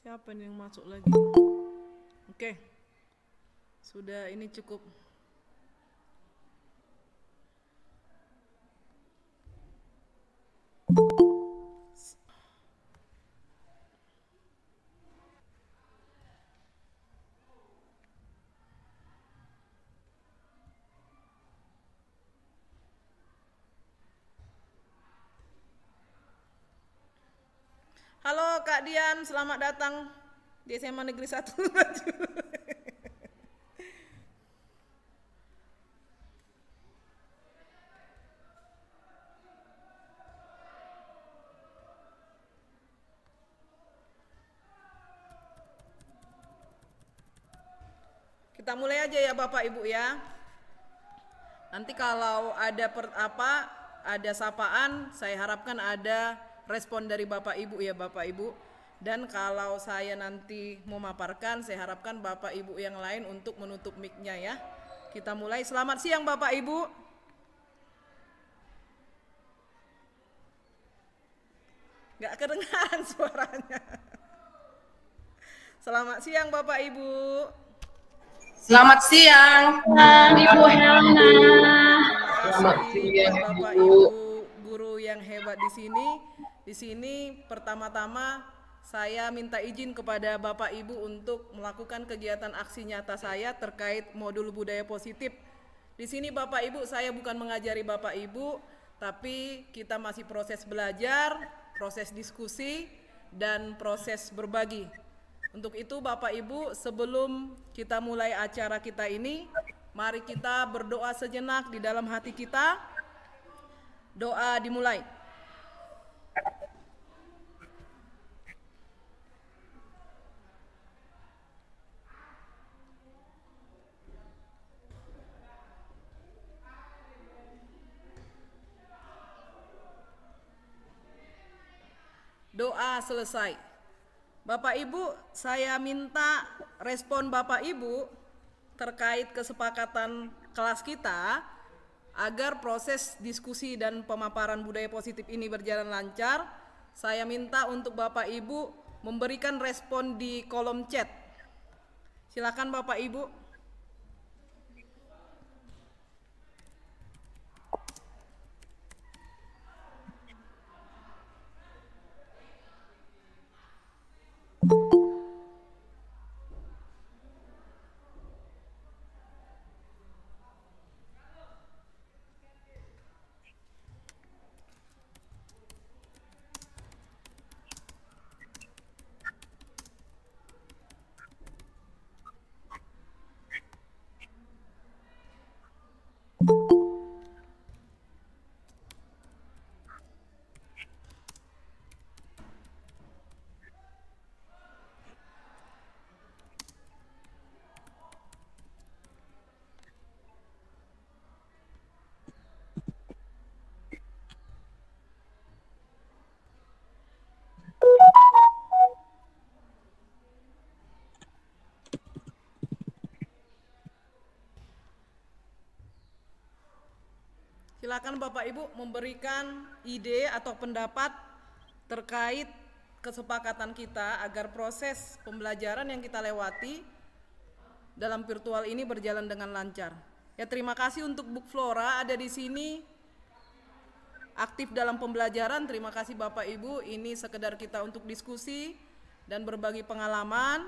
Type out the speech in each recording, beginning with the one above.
Siapa nih yang masuk lagi? Oke. Sudah, ini cukup. Halo Kak Dian, selamat datang di SMA Negeri 1 Maju. Kita mulai aja ya Bapak Ibu ya. Nanti kalau ada ada sapaan, saya harapkan ada respon dari Bapak Ibu ya Bapak Ibu. Dan kalau saya nanti memaparkan, saya harapkan Bapak Ibu yang lain untuk menutup mic-nya ya. Kita mulai. Selamat siang Bapak Ibu. Gak kedengaran suaranya. Selamat siang Bapak Ibu. Selamat siang, Ibu Helena. Terima kasih Bapak Ibu guru yang hebat di sini. Di sini pertama-tama saya minta izin kepada Bapak Ibu untuk melakukan kegiatan aksi nyata saya terkait modul budaya positif. Di sini Bapak Ibu, saya bukan mengajari Bapak Ibu, tapi kita masih proses belajar, proses diskusi, dan proses berbagi. Untuk itu Bapak Ibu, sebelum kita mulai acara kita ini, mari kita berdoa sejenak di dalam hati kita. Doa dimulai. Doa selesai. Bapak Ibu, saya minta respon Bapak Ibu terkait kesepakatan kelas kita agar proses diskusi dan pemaparan budaya positif ini berjalan lancar. Saya minta untuk Bapak Ibu memberikan respon di kolom chat. Silakan Bapak Ibu. Silakan Bapak Ibu memberikan ide atau pendapat terkait kesepakatan kita agar proses pembelajaran yang kita lewati dalam virtual ini berjalan dengan lancar. Ya, terima kasih untuk Bu Flora ada di sini aktif dalam pembelajaran. Terima kasih Bapak Ibu. Ini sekedar kita untuk diskusi dan berbagi pengalaman.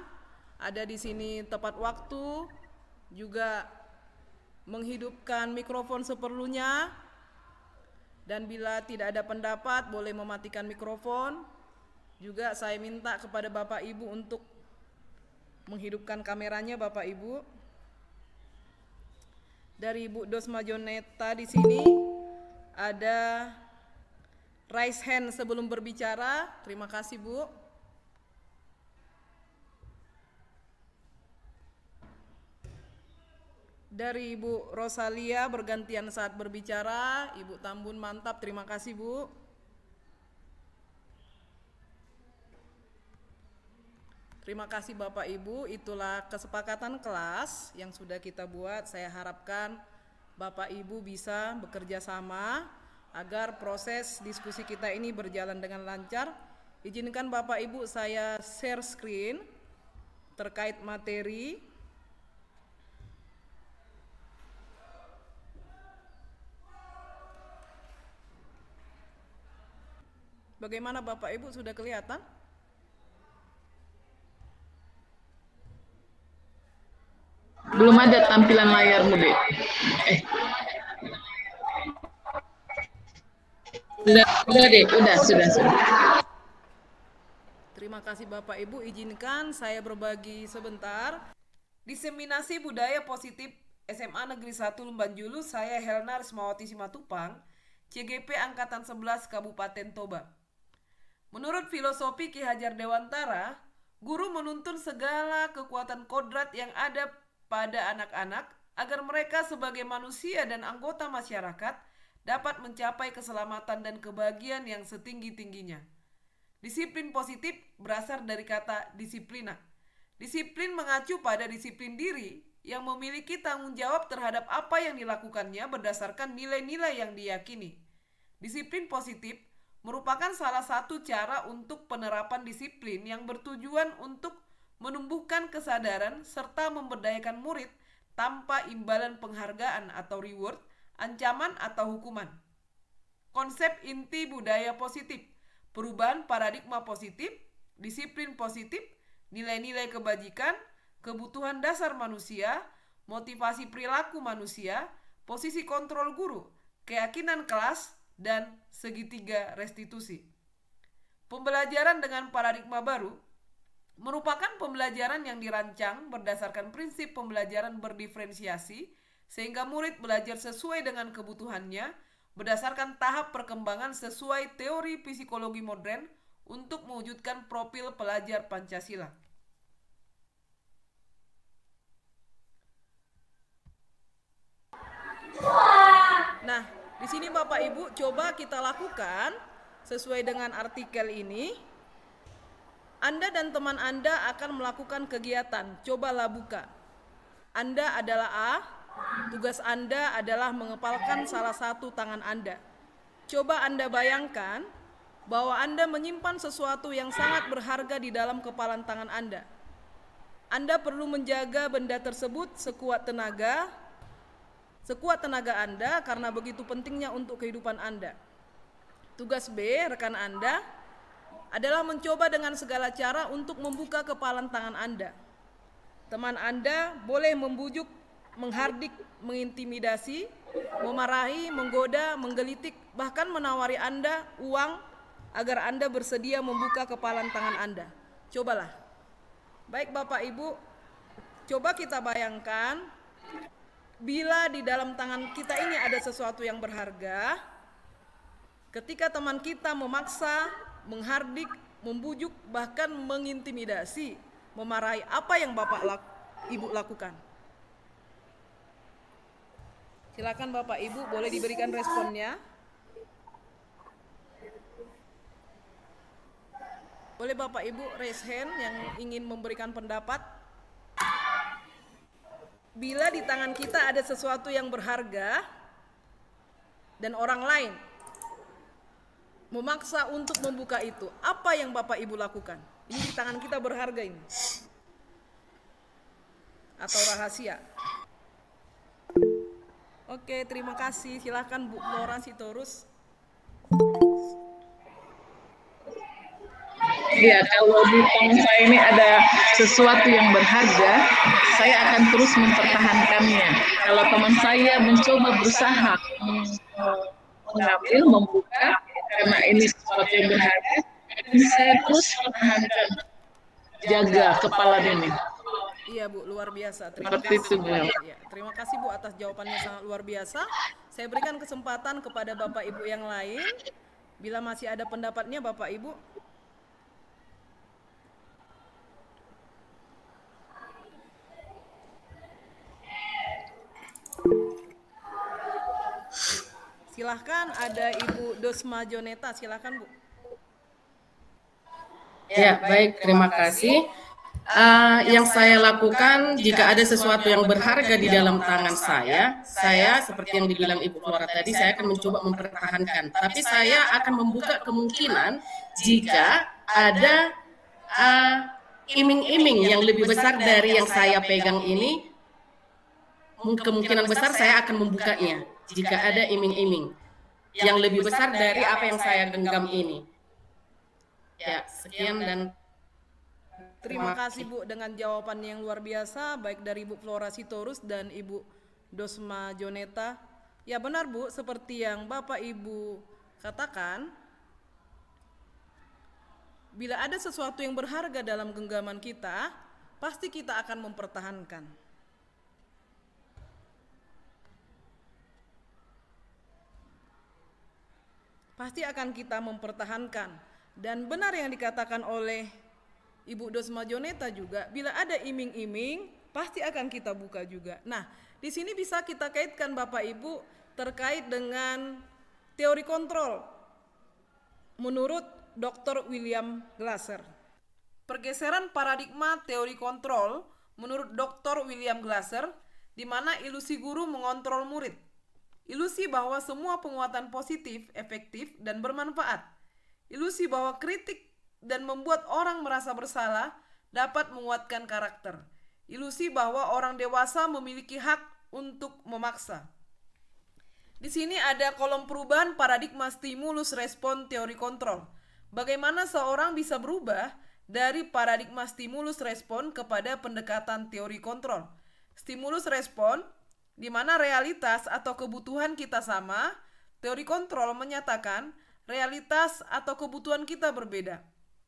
Ada di sini tepat waktu, juga menghidupkan mikrofon seperlunya. Dan bila tidak ada pendapat, boleh mematikan mikrofon. Juga saya minta kepada Bapak Ibu untuk menghidupkan kameranya Bapak Ibu. Dari Ibu Dosma Joneta di sini ada raise hand sebelum berbicara. Terima kasih Bu. Dari Ibu Rosalia bergantian saat berbicara. Ibu Tambun mantap, terima kasih Bu. Terima kasih Bapak Ibu, itulah kesepakatan kelas yang sudah kita buat. Saya harapkan Bapak Ibu bisa bekerja sama agar proses diskusi kita ini berjalan dengan lancar. Izinkan Bapak Ibu saya share screen terkait materi. Bagaimana Bapak Ibu, sudah kelihatan? Belum ada tampilan layarmu, Dek. Sudah, Dek. Sudah. Terima kasih Bapak Ibu, izinkan saya berbagi sebentar. Diseminasi Budaya Positif SMA Negeri 1 Lumbanjulu, saya Helna Rismawati Simatupang, CGP Angkatan 11 Kabupaten Toba. Menurut filosofi Ki Hajar Dewantara, guru menuntun segala kekuatan kodrat yang ada pada anak-anak agar mereka sebagai manusia dan anggota masyarakat dapat mencapai keselamatan dan kebahagiaan yang setinggi-tingginya. Disiplin positif berasal dari kata disiplina. Disiplin mengacu pada disiplin diri yang memiliki tanggung jawab terhadap apa yang dilakukannya berdasarkan nilai-nilai yang diyakini. Disiplin positif merupakan salah satu cara untuk penerapan disiplin yang bertujuan untuk menumbuhkan kesadaran serta memberdayakan murid tanpa imbalan penghargaan atau reward, ancaman atau hukuman. Konsep inti budaya positif, perubahan paradigma positif, disiplin positif, nilai-nilai kebajikan, kebutuhan dasar manusia, motivasi perilaku manusia, posisi kontrol guru, keyakinan kelas, dan segitiga restitusi. Pembelajaran dengan paradigma baru merupakan pembelajaran yang dirancang berdasarkan prinsip pembelajaran berdiferensiasi sehingga murid belajar sesuai dengan kebutuhannya berdasarkan tahap perkembangan sesuai teori psikologi modern untuk mewujudkan profil pelajar Pancasila. Nah, di sini Bapak Ibu coba kita lakukan sesuai dengan artikel ini. Anda dan teman Anda akan melakukan kegiatan. Cobalah buka. Anda adalah A. Tugas Anda adalah mengepalkan salah satu tangan Anda. Coba Anda bayangkan bahwa Anda menyimpan sesuatu yang sangat berharga di dalam kepalan tangan Anda. Anda perlu menjaga benda tersebut sekuat tenaga Anda karena begitu pentingnya untuk kehidupan Anda. Tugas B, rekan Anda, adalah mencoba dengan segala cara untuk membuka kepalan tangan Anda. Teman Anda boleh membujuk, menghardik, mengintimidasi, memarahi, menggoda, menggelitik, bahkan menawari Anda uang agar Anda bersedia membuka kepalan tangan Anda. Cobalah. Baik Bapak Ibu, coba kita bayangkan bila di dalam tangan kita ini ada sesuatu yang berharga, ketika teman kita memaksa, menghardik, membujuk, bahkan mengintimidasi, memarahi, apa yang Ibu lakukan? Silakan Bapak Ibu, boleh diberikan responnya. Boleh Bapak Ibu raise hand yang ingin memberikan pendapat. Bila di tangan kita ada sesuatu yang berharga dan orang lain memaksa untuk membuka itu, apa yang Bapak Ibu lakukan? Ini di tangan kita berharga ini. Atau rahasia. Oke, terima kasih. Silakan Bu Flora Sitorus. Iya, kalau di tangan saya ini ada sesuatu yang berharga, saya akan terus mempertahankannya. Kalau teman saya mencoba berusaha mengambil, membuka, karena ini sesuatu yang berharga, saya terus pertahankan, jaga kepala ini. Iya Bu, luar biasa. Terima kasih. Ya, terima kasih Bu atas jawabannya sangat luar biasa. Saya berikan kesempatan kepada Bapak Ibu yang lain. Bila masih ada pendapatnya Bapak Ibu. Silahkan, ada Ibu Dosma Joneta, silahkan Bu. Ya, baik, terima kasih. Yang saya lakukan jika ada sesuatu yang berharga di dalam tangan saya seperti yang dibilang Ibu Flora tadi, saya akan mencoba mempertahankan. Tapi saya akan membuka kemungkinan jika ada iming-iming yang lebih besar dari yang saya pegang ini, kemungkinan besar saya akan membukanya jika ada iming-iming yang lebih besar dari apa yang saya genggam ini. Ya, sekian dan terima kasih Bu dengan jawaban yang luar biasa baik dari Ibu Flora Sitorus dan Ibu Dosma Joneta. Ya benar Bu, seperti yang Bapak Ibu katakan, bila ada sesuatu yang berharga dalam genggaman kita, pasti kita akan mempertahankan. Pasti akan kita mempertahankan. Dan benar yang dikatakan oleh Ibu Dosma Joneta juga, bila ada iming-iming, pasti akan kita buka juga. Nah, di sini bisa kita kaitkan Bapak Ibu terkait dengan teori kontrol menurut Dr. William Glasser. Pergeseran paradigma teori kontrol menurut Dr. William Glasser, di mana ilusi guru mengontrol murid. Ilusi bahwa semua penguatan positif, efektif, dan bermanfaat. Ilusi bahwa kritik dan membuat orang merasa bersalah dapat menguatkan karakter. Ilusi bahwa orang dewasa memiliki hak untuk memaksa. Di sini ada kolom perubahan paradigma stimulus respon teori kontrol. Bagaimana seorang bisa berubah dari paradigma stimulus respon kepada pendekatan teori kontrol. Stimulus respon, di mana realitas atau kebutuhan kita sama, teori kontrol menyatakan realitas atau kebutuhan kita berbeda.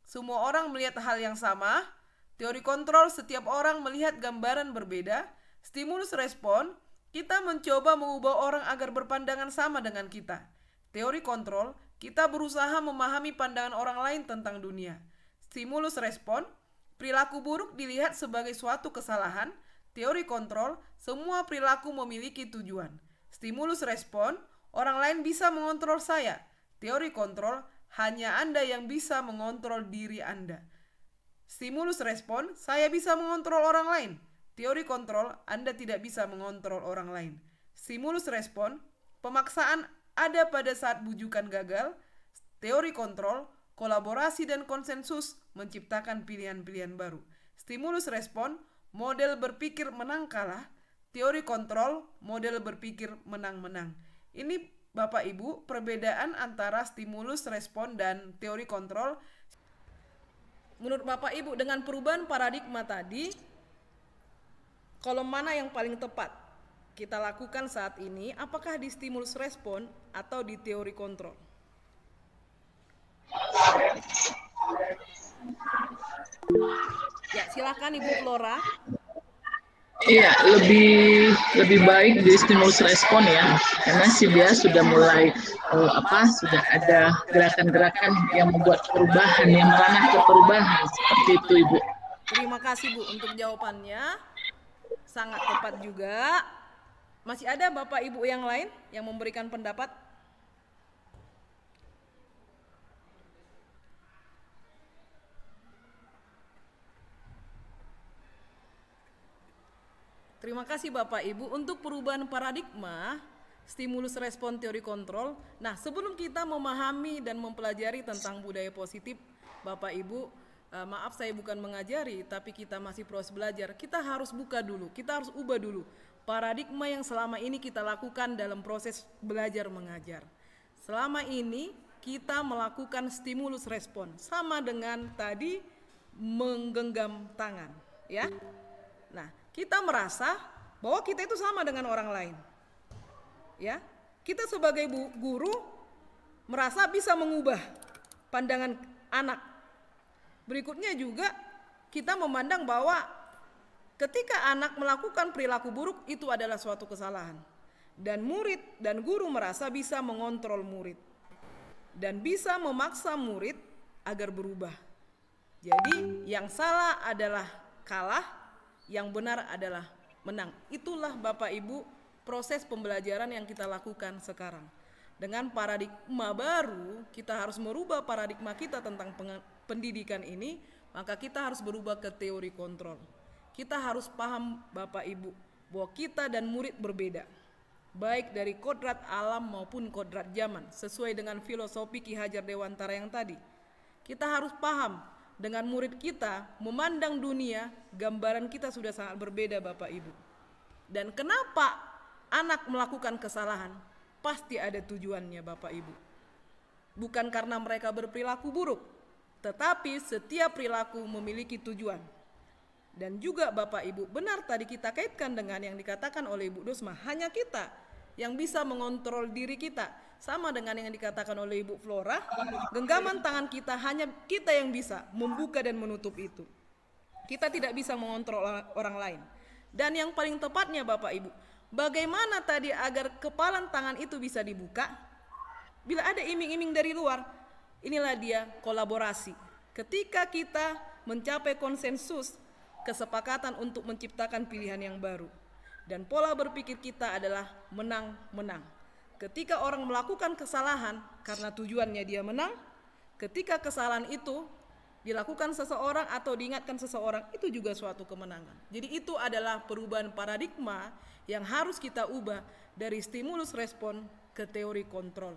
Semua orang melihat hal yang sama. Teori kontrol, setiap orang melihat gambaran berbeda. Stimulus respon, kita mencoba mengubah orang agar berpandangan sama dengan kita. Teori kontrol, kita berusaha memahami pandangan orang lain tentang dunia. Stimulus respon, perilaku buruk dilihat sebagai suatu kesalahan. Teori kontrol, semua perilaku memiliki tujuan. Stimulus respon, orang lain bisa mengontrol saya. Teori kontrol, hanya Anda yang bisa mengontrol diri Anda. Stimulus respon, saya bisa mengontrol orang lain. Teori kontrol, Anda tidak bisa mengontrol orang lain. Stimulus respon, pemaksaan ada pada saat bujukan gagal. Teori kontrol, kolaborasi dan konsensus menciptakan pilihan-pilihan baru. Stimulus respon, model berpikir menang kalah. Teori kontrol, model berpikir menang-menang. Ini Bapak Ibu, perbedaan antara stimulus respon dan teori kontrol. Menurut Bapak Ibu, dengan perubahan paradigma tadi, kolom mana yang paling tepat kita lakukan saat ini? Apakah di stimulus respon atau di teori kontrol? Ya, silakan Ibu Flora. Iya, lebih baik di stimulus respon ya, karena si dia sudah mulai sudah ada gerakan-gerakan yang membuat perubahan, yang meranah ke perubahan, seperti itu Ibu. Terima kasih Bu untuk jawabannya, sangat tepat juga. Masih ada Bapak Ibu yang lain yang memberikan pendapat? Terima kasih Bapak Ibu untuk perubahan paradigma stimulus respon teori kontrol. Nah, sebelum kita memahami dan mempelajari tentang budaya positif, Bapak Ibu, maaf saya bukan mengajari, tapi kita masih proses belajar. Kita harus buka dulu, kita harus ubah dulu paradigma yang selama ini kita lakukan dalam proses belajar mengajar. Selama ini kita melakukan stimulus respon, sama dengan tadi menggenggam tangan, ya. Nah, kita merasa bahwa kita itu sama dengan orang lain. Ya, kita sebagai guru merasa bisa mengubah pandangan anak. Berikutnya juga kita memandang bahwa ketika anak melakukan perilaku buruk itu adalah suatu kesalahan. Dan murid dan guru merasa bisa mengontrol murid dan bisa memaksa murid agar berubah. Jadi yang salah adalah kalah, yang benar adalah menang. Itulah Bapak Ibu proses pembelajaran yang kita lakukan sekarang. Dengan paradigma baru, kita harus merubah paradigma kita tentang pendidikan ini. maka kita harus berubah ke teori kontrol. Kita harus paham Bapak Ibu bahwa kita dan murid berbeda, baik dari kodrat alam maupun kodrat zaman, sesuai dengan filosofi Ki Hajar Dewantara yang tadi. Kita harus paham dengan murid kita memandang dunia, gambaran kita sudah sangat berbeda Bapak Ibu. Dan kenapa anak melakukan kesalahan? Pasti ada tujuannya Bapak Ibu. Bukan karena mereka berperilaku buruk, tetapi setiap perilaku memiliki tujuan. Dan juga Bapak Ibu, benar tadi kita kaitkan dengan yang dikatakan oleh Ibu Dosma, hanya kita yang bisa mengontrol diri kita. Sama dengan yang dikatakan oleh Ibu Flora, genggaman tangan kita hanya kita yang bisa membuka dan menutup itu. Kita tidak bisa mengontrol orang lain. Dan yang paling tepatnya Bapak Ibu, bagaimana tadi agar kepalan tangan itu bisa dibuka? Bila ada iming-iming dari luar, inilah dia kolaborasi. Ketika kita mencapai konsensus, kesepakatan untuk menciptakan pilihan yang baru. Dan pola berpikir kita adalah menang-menang. Ketika orang melakukan kesalahan karena tujuannya dia menang, ketika kesalahan itu dilakukan seseorang atau diingatkan seseorang, itu juga suatu kemenangan. Jadi itu adalah perubahan paradigma yang harus kita ubah dari stimulus respon ke teori kontrol.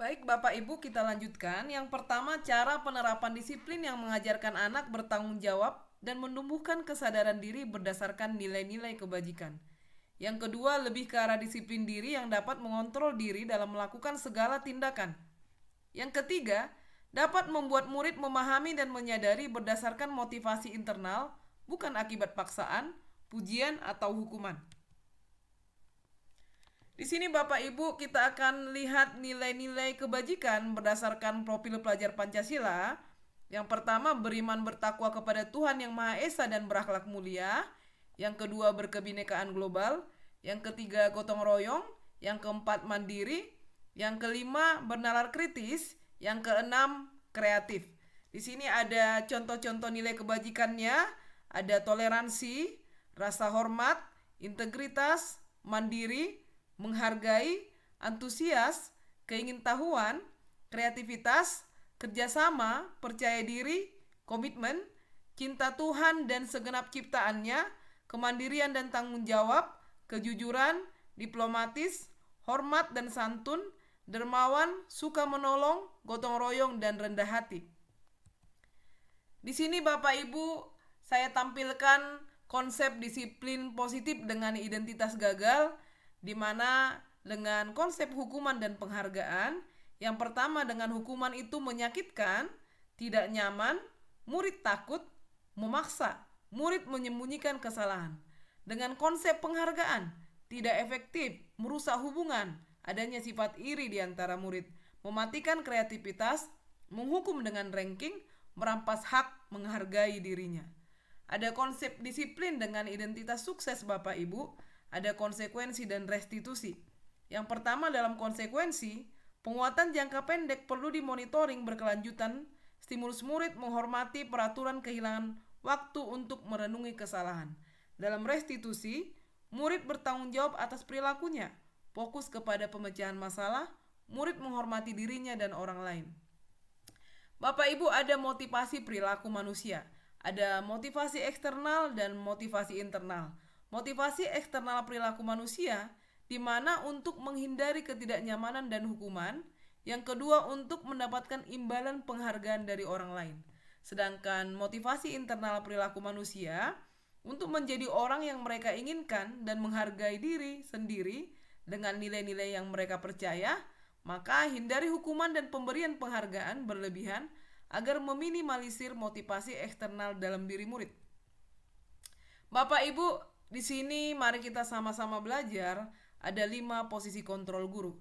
Baik Bapak Ibu, kita lanjutkan. Yang pertama, cara penerapan disiplin yang mengajarkan anak bertanggung jawab dan menumbuhkan kesadaran diri berdasarkan nilai-nilai kebajikan. Yang kedua, lebih ke arah disiplin diri yang dapat mengontrol diri dalam melakukan segala tindakan. Yang ketiga, dapat membuat murid memahami dan menyadari berdasarkan motivasi internal, bukan akibat paksaan, pujian, atau hukuman. Di sini Bapak Ibu kita akan lihat nilai-nilai kebajikan berdasarkan profil pelajar Pancasila. Yang pertama, beriman bertakwa kepada Tuhan Yang Maha Esa dan berakhlak mulia. Yang kedua, berkebinekaan global. Yang ketiga, gotong royong. Yang keempat, mandiri. Yang kelima, bernalar kritis. Yang keenam, kreatif. Di sini ada contoh-contoh nilai kebajikannya. Ada toleransi, rasa hormat, integritas, mandiri, menghargai, antusias, keingintahuan, kreativitas, kerjasama, percaya diri, komitmen, cinta Tuhan dan segenap ciptaannya, kemandirian dan tanggung jawab, kejujuran, diplomatis, hormat dan santun, dermawan, suka menolong, gotong royong, dan rendah hati. Di sini Bapak Ibu, saya tampilkan konsep disiplin positif dengan identitas gagal, di mana dengan konsep hukuman dan penghargaan. Yang pertama, dengan hukuman itu menyakitkan, tidak nyaman, murid takut, memaksa, murid menyembunyikan kesalahan. Dengan konsep penghargaan, tidak efektif, merusak hubungan, adanya sifat iri di antara murid, mematikan kreativitas, menghukum dengan ranking, merampas hak menghargai dirinya. Ada konsep disiplin dengan identitas sukses Bapak Ibu, ada konsekuensi dan restitusi. Yang pertama, dalam konsekuensi, penguatan jangka pendek perlu dimonitoring berkelanjutan, stimulus murid menghormati peraturan kehilangan waktu untuk merenungi kesalahan. Dalam restitusi, murid bertanggung jawab atas perilakunya, fokus kepada pemecahan masalah, murid menghormati dirinya dan orang lain. Bapak Ibu, ada motivasi perilaku manusia, ada motivasi eksternal dan motivasi internal. Motivasi eksternal perilaku manusia di mana untuk menghindari ketidaknyamanan dan hukuman, yang kedua untuk mendapatkan imbalan penghargaan dari orang lain. Sedangkan motivasi internal perilaku manusia untuk menjadi orang yang mereka inginkan dan menghargai diri sendiri dengan nilai-nilai yang mereka percaya, maka hindari hukuman dan pemberian penghargaan berlebihan agar meminimalisir motivasi eksternal dalam diri murid. Bapak Ibu, di sini mari kita sama-sama belajar. Ada 5 posisi kontrol guru.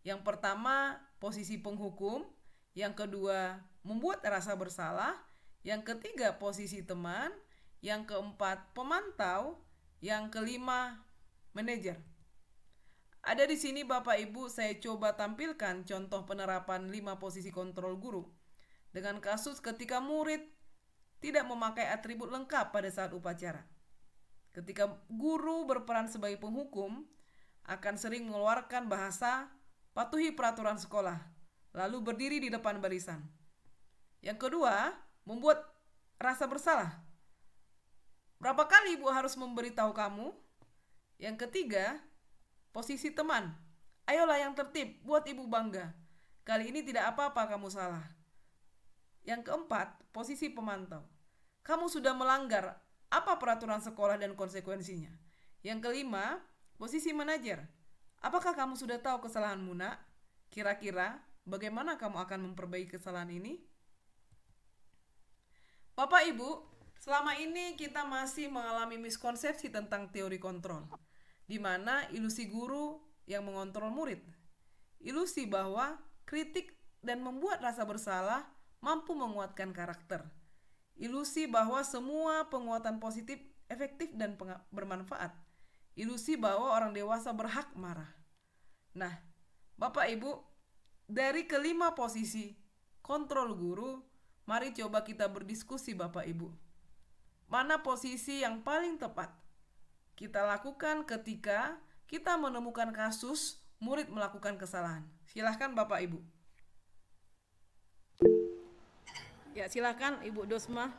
Yang pertama, posisi penghukum. Yang kedua, membuat rasa bersalah. Yang ketiga, posisi teman. Yang keempat, pemantau. Yang kelima, manajer. Ada di sini Bapak Ibu, saya coba tampilkan contoh penerapan 5 posisi kontrol guru. Dengan kasus ketika murid tidak memakai atribut lengkap pada saat upacara. Ketika guru berperan sebagai penghukum, akan sering mengeluarkan bahasa patuhi peraturan sekolah, lalu berdiri di depan barisan. Yang kedua, membuat rasa bersalah. Berapa kali ibu harus memberitahu kamu? Yang ketiga, posisi teman. Ayolah yang tertib, buat ibu bangga. Kali ini tidak apa-apa kamu salah. Yang keempat, posisi pemantau. Kamu sudah melanggar apa peraturan sekolah dan konsekuensinya. Yang kelima, posisi manajer. Apakah kamu sudah tahu kesalahanmu, nak? Kira-kira bagaimana kamu akan memperbaiki kesalahan ini? Bapak Ibu, selama ini kita masih mengalami miskonsepsi tentang teori kontrol, di mana ilusi guru yang mengontrol murid. Ilusi bahwa kritik dan membuat rasa bersalah mampu menguatkan karakter. Ilusi bahwa semua penguatan positif efektif dan bermanfaat. Ilusi bahwa orang dewasa berhak marah. Nah, Bapak Ibu, dari kelima posisi kontrol guru, mari coba kita berdiskusi Bapak Ibu. Mana posisi yang paling tepat kita lakukan ketika kita menemukan kasus murid melakukan kesalahan? Silahkan Bapak Ibu. Ya, silakan Ibu Dosma.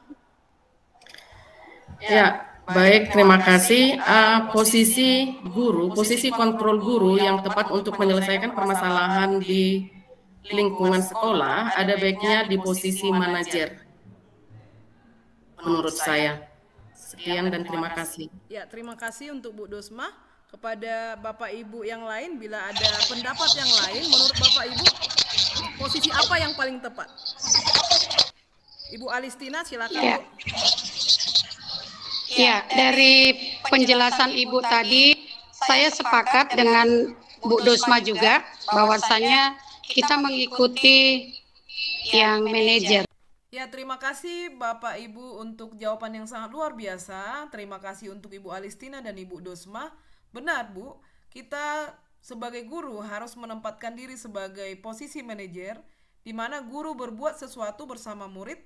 Ya, baik, terima kasih. Posisi guru, posisi kontrol guru yang tepat untuk menyelesaikan permasalahan di lingkungan sekolah ada baiknya di posisi manajer, menurut saya. Sekian dan terima kasih. Ya, terima kasih untuk Bu Dosma. Kepada Bapak Ibu yang lain, bila ada pendapat yang lain, menurut Bapak Ibu, posisi apa yang paling tepat? Ibu Alistina, silakan ya. Bu. Ya, dari penjelasan Ibu tadi, saya sepakat dengan Bu Dosma juga, bahwasanya kita mengikuti yang manajer. Ya, terima kasih Bapak Ibu untuk jawaban yang sangat luar biasa. Terima kasih untuk Ibu Alistina dan Ibu Dosma. Benar Bu, kita sebagai guru harus menempatkan diri sebagai posisi manajer, di mana guru berbuat sesuatu bersama murid,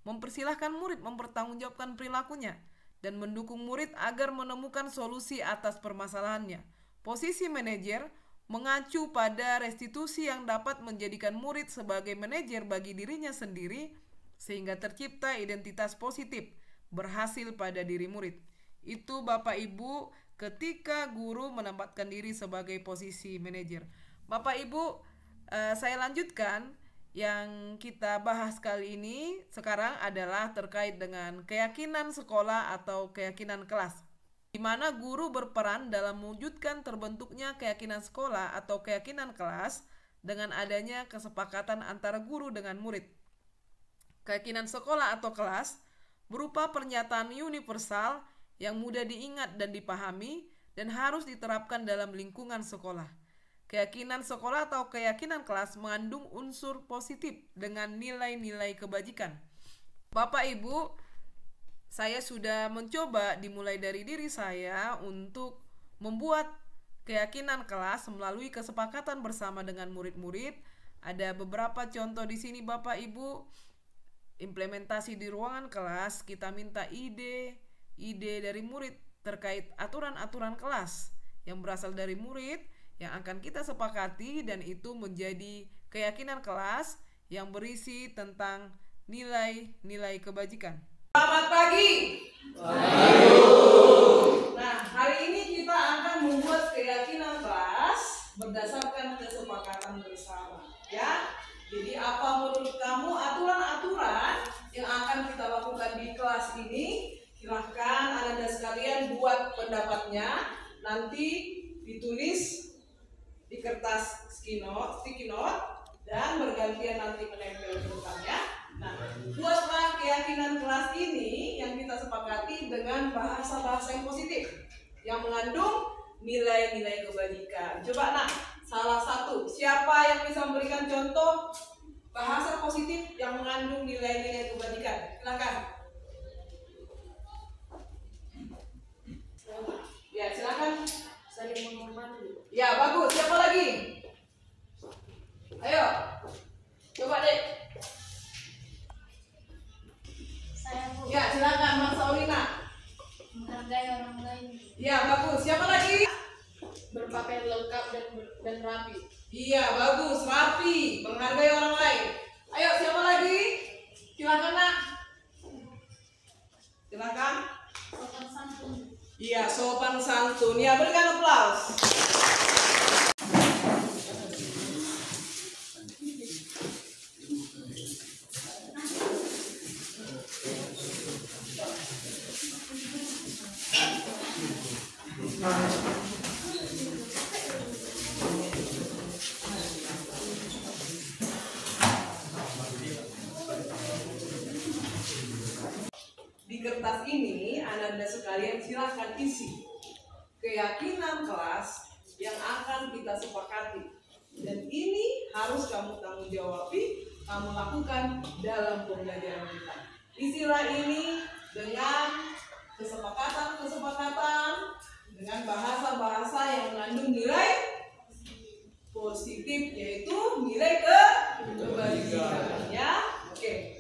mempersilahkan murid mempertanggungjawabkan perilakunya, dan mendukung murid agar menemukan solusi atas permasalahannya. Posisi manajer mengacu pada restitusi yang dapat menjadikan murid sebagai manajer bagi dirinya sendiri, sehingga tercipta identitas positif berhasil pada diri murid. Itu Bapak Ibu ketika guru menempatkan diri sebagai posisi manajer. Bapak Ibu, saya lanjutkan. Yang kita bahas kali ini sekarang adalah terkait dengan keyakinan sekolah atau keyakinan kelas, di mana guru berperan dalam mewujudkan terbentuknya keyakinan sekolah atau keyakinan kelas dengan adanya kesepakatan antara guru dengan murid. Keyakinan sekolah atau kelas berupa pernyataan universal yang mudah diingat dan dipahami dan harus diterapkan dalam lingkungan sekolah. Keyakinan sekolah atau keyakinan kelas mengandung unsur positif dengan nilai-nilai kebajikan. Bapak Ibu, saya sudah mencoba dimulai dari diri saya untuk membuat keyakinan kelas melalui kesepakatan bersama dengan murid-murid. Ada beberapa contoh di sini Bapak Ibu. Implementasi di ruangan kelas, kita minta ide dari murid terkait aturan-aturan kelas yang berasal dari murid, yang akan kita sepakati, dan itu menjadi keyakinan kelas yang berisi tentang nilai-nilai kebajikan. Selamat pagi. Nah, hari ini kita akan membuat keyakinan kelas berdasarkan kesepakatan bersama, ya. Jadi apa menurut kamu aturan-aturan yang akan kita lakukan di kelas ini? Silahkan Anda sekalian buat pendapatnya, nanti ditulis di kertas sticky note dan bergantian nanti menempel di depannya. Nah, buatlah keyakinan kelas ini yang kita sepakati dengan bahasa-bahasa yang positif yang mengandung nilai-nilai kebajikan. Coba nak, salah satu, siapa yang bisa memberikan contoh bahasa positif yang mengandung nilai-nilai kebajikan? Silakan. Ya, silakan. Saling menghormati. Ya, bagus. Siapa lagi? Ayo. Coba, Dek. Saya, Bu. Ya, silakan Mas Saulina. Menghargai orang lain. Ya, bagus. Siapa lagi? Berpakaian lengkap dan rapi. Iya, bagus. Rapi. Menghargai orang lain. Ayo, siapa lagi? Silakan, Nak. Silakan. Sopan santun. Iya, sopan santun. Ya, berikan aplaus. Di kertas ini, Anda sekalian silahkan isi keyakinan kelas yang akan kita sepakati. Dan ini harus kamu tanggung jawabi, kamu lakukan dalam pembelajaran kita. Isilah ini dengan kesepakatan-kesepakatan, dengan bahasa-bahasa yang mengandung nilai positif, yaitu nilai kebajikan. Ya, oke.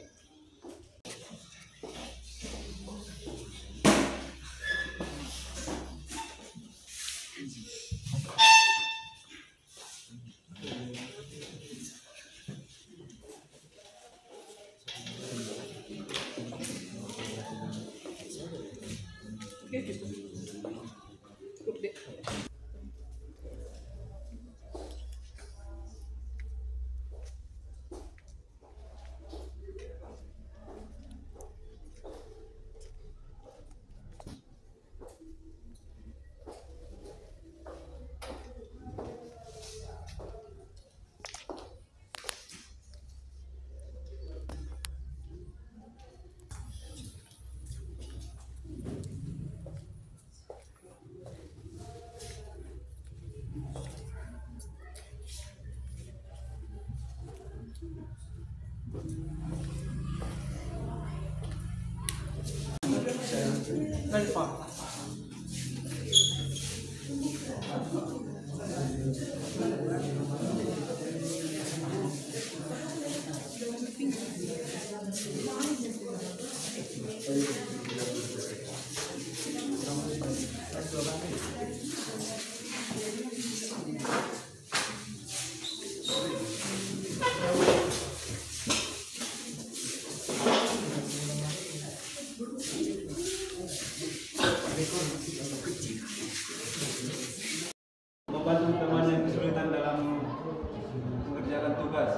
Membantu teman yang kesulitan dalam mengerjakan tugas,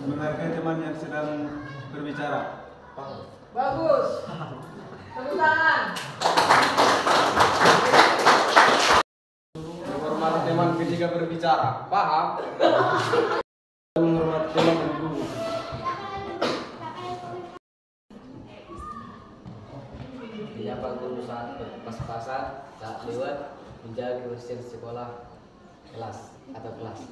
menghargai teman yang sedang berbicara. Bagus. Tepuk tangan. Menghormati teman ketika berbicara. Paham? Menghormati teman dan guru. Menyapa guru saat pas-pasan, saat lewat, menjaga kebersihan sekolah kelas atau kelas.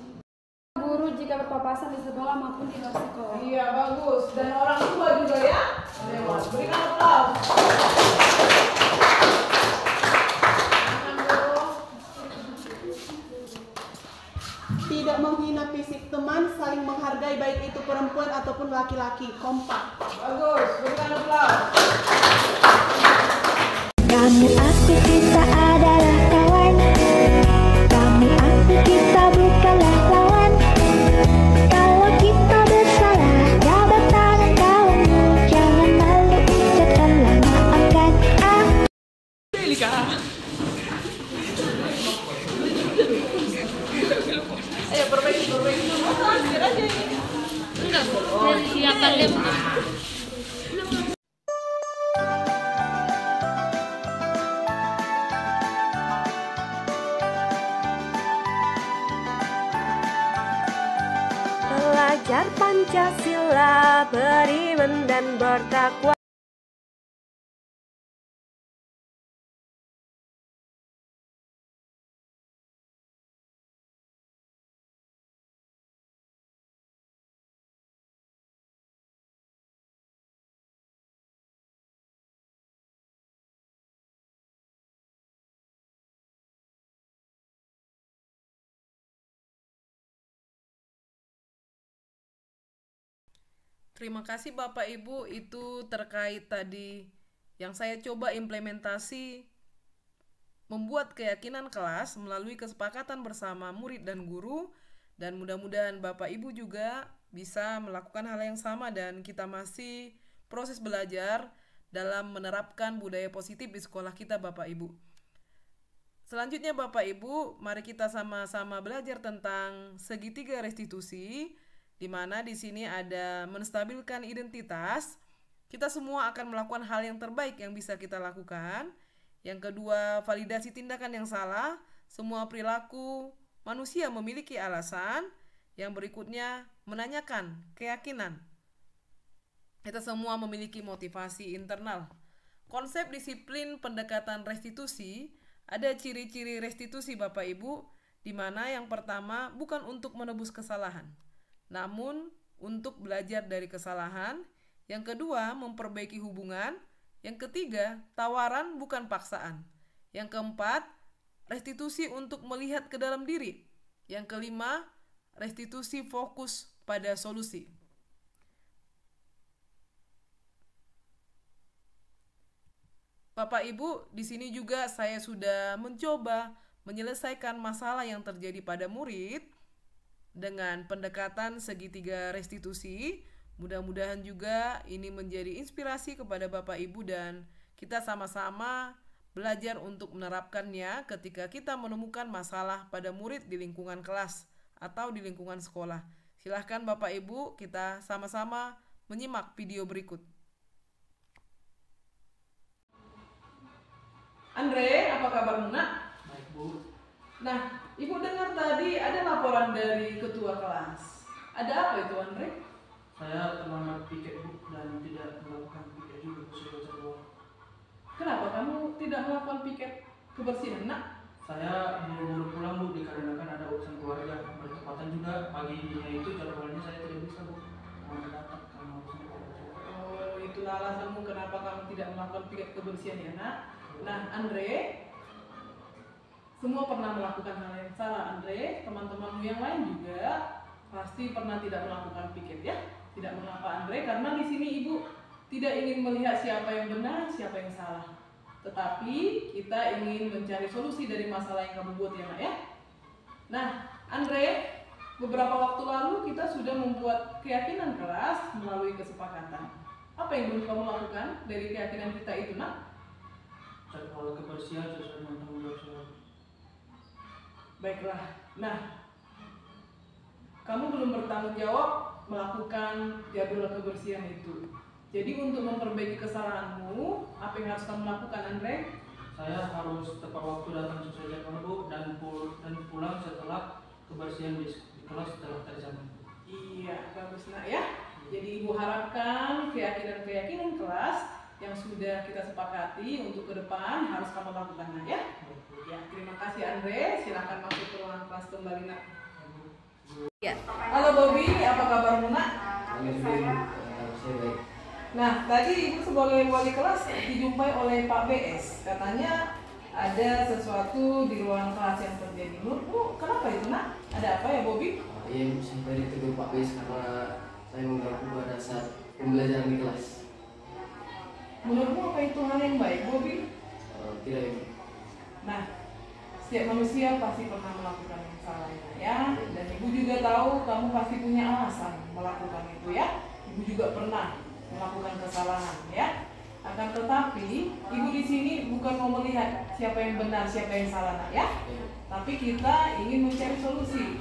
Guru jika berpapasan di sekolah maupun di luar sekolah. Iya, bagus. Dan orang tua juga ya. Lewat. Berikan aplaus. Tidak menghina fisik teman, saling menghargai baik itu perempuan ataupun laki-laki. Kompak. Bagus. Berikan aplaus. Kamu aku kita adalah kawan. Kamu aku kita bukanlah lawan. Kalau kita bersalah, jabat tangan kawanmu. Jangan malu ucapkanlah maafkan. Ayo perbaiki dulu. Biar aja ini. Enggak, dari siapkan lem. Belajar Pancasila, beriman dan bertakwa. Terima kasih Bapak Ibu, itu terkait tadi yang saya coba implementasi membuat keyakinan kelas melalui kesepakatan bersama murid dan guru, dan mudah-mudahan Bapak Ibu juga bisa melakukan hal yang sama dan kita masih proses belajar dalam menerapkan budaya positif di sekolah kita, Bapak Ibu. Selanjutnya Bapak Ibu, mari kita sama-sama belajar tentang segitiga restitusi, di mana di sini ada menstabilkan identitas. Kita semua akan melakukan hal yang terbaik yang bisa kita lakukan. Yang kedua, validasi tindakan yang salah. Semua perilaku manusia memiliki alasan. Yang berikutnya, menanyakan keyakinan. Kita semua memiliki motivasi internal. Konsep disiplin pendekatan restitusi, ada ciri-ciri restitusi Bapak Ibu, di mana yang pertama bukan untuk menebus kesalahan, namun untuk belajar dari kesalahan. Yang kedua, memperbaiki hubungan. Yang ketiga, tawaran bukan paksaan. Yang keempat, restitusi untuk melihat ke dalam diri. Yang kelima, restitusi fokus pada solusi. Bapak Ibu, di sini juga saya sudah mencoba menyelesaikan masalah yang terjadi pada murid dengan pendekatan segitiga restitusi. Mudah-mudahan juga ini menjadi inspirasi kepada Bapak Ibu dan kita sama-sama belajar untuk menerapkannya ketika kita menemukan masalah pada murid di lingkungan kelas atau di lingkungan sekolah. Silahkan Bapak Ibu, kita sama-sama menyimak video berikut. Andre, apa kabarmu nak? Baik Bu. Nah, Ibu dengar tadi ada laporan dari ketua kelas. Ada apa itu Andre? Saya terlambat piket Bu dan tidak melakukan piket juga sesuai jadwal. Kenapa kamu tidak melakukan piket kebersihan nak? Saya buru-buru pulang Bu dikarenakan ada urusan keluarga. Bertepatan juga paginya itu jadwalnya saya tidak bisa Bu. Mau datang karena urusan keluarga. Oh, itulah alasanmu kenapa kamu tidak melakukan piket kebersihan ya nak? Nah, Andre, semua pernah melakukan hal yang salah, Andre. Teman-temanmu yang lain juga pasti pernah tidak melakukan piket ya. Tidak mengapa, Andre, karena di sini Ibu tidak ingin melihat siapa yang benar, siapa yang salah. Tetapi kita ingin mencari solusi dari masalah yang kamu buat ya, nak ya. Nah, Andre, beberapa waktu lalu kita sudah membuat keyakinan kelas melalui kesepakatan. Apa yang belum kamu lakukan dari keyakinan kita itu, nak? Jadwal kebersihan sesuai dengan tanggung jawab saya. Baiklah. Nah, kamu belum bertanggung jawab melakukan jadwal kebersihan itu. Jadi untuk memperbaiki kesalahanmu, apa yang harus kamu lakukan, Andre? Saya harus tepat waktu datang sesuai jadwal Bu dan pulang setelah kebersihan di kelas setelah terjadi. Iya, bagus nak ya. Jadi Ibu harapkan keyakinan-keyakinan kelas yang sudah kita sepakati untuk ke depan harus kamu lakukan nak ya. Ya, terima kasih Andre. Silakan masuk ke ruangan kelas kembali nak. Ya. Halo Bobby, apa kabarmu nak? Baik. Nah, tadi Ibu sebagai wali kelas dijumpai oleh Pak BS. Katanya ada sesuatu di ruang kelas yang terjadi. Menurutmu kenapa itu nak? Ada apa ya Bobby? Iya, saya tadi tegur Pak BS karena saya mengganggu pada saat pembelajaran di kelas. Menurutmu apa itu hal yang baik, Bobby? Tidak, Ibu. Nah, setiap manusia pasti pernah melakukan yang salah ya. Dan Ibu juga tahu kamu pasti punya alasan melakukan itu ya. Ibu juga pernah melakukan kesalahan ya. Akan tetapi, Ibu di sini bukan mau melihat siapa yang benar, siapa yang salah ya. Tapi kita ingin mencari solusi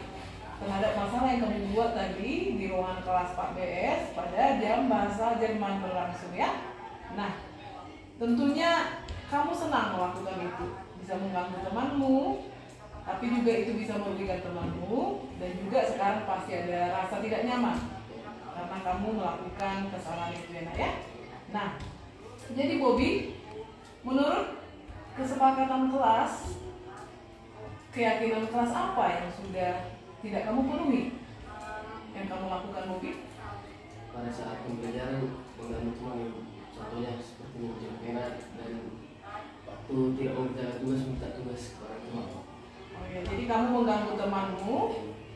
terhadap masalah yang kamu buat tadi di ruangan kelas Pak BS pada jam bahasa Jerman berlangsung ya. Nah, tentunya kamu senang melakukan itu. Bisa mengganggu temanmu, tapi juga itu bisa merugikan temanmu. Dan juga sekarang pasti ada rasa tidak nyaman karena kamu melakukan kesalahan itu ya nak ya. Nah, jadi Bobby, menurut kesepakatan kelas, keyakinan kelas apa yang sudah tidak kamu penuhi yang kamu lakukan Bobby? Pada saat pembelajaran mengganggu teman, contohnya seperti menjam pena dan waktu tidak mengerjakan tugas minta tugas kepada teman. Oh ya, jadi kamu mengganggu temanmu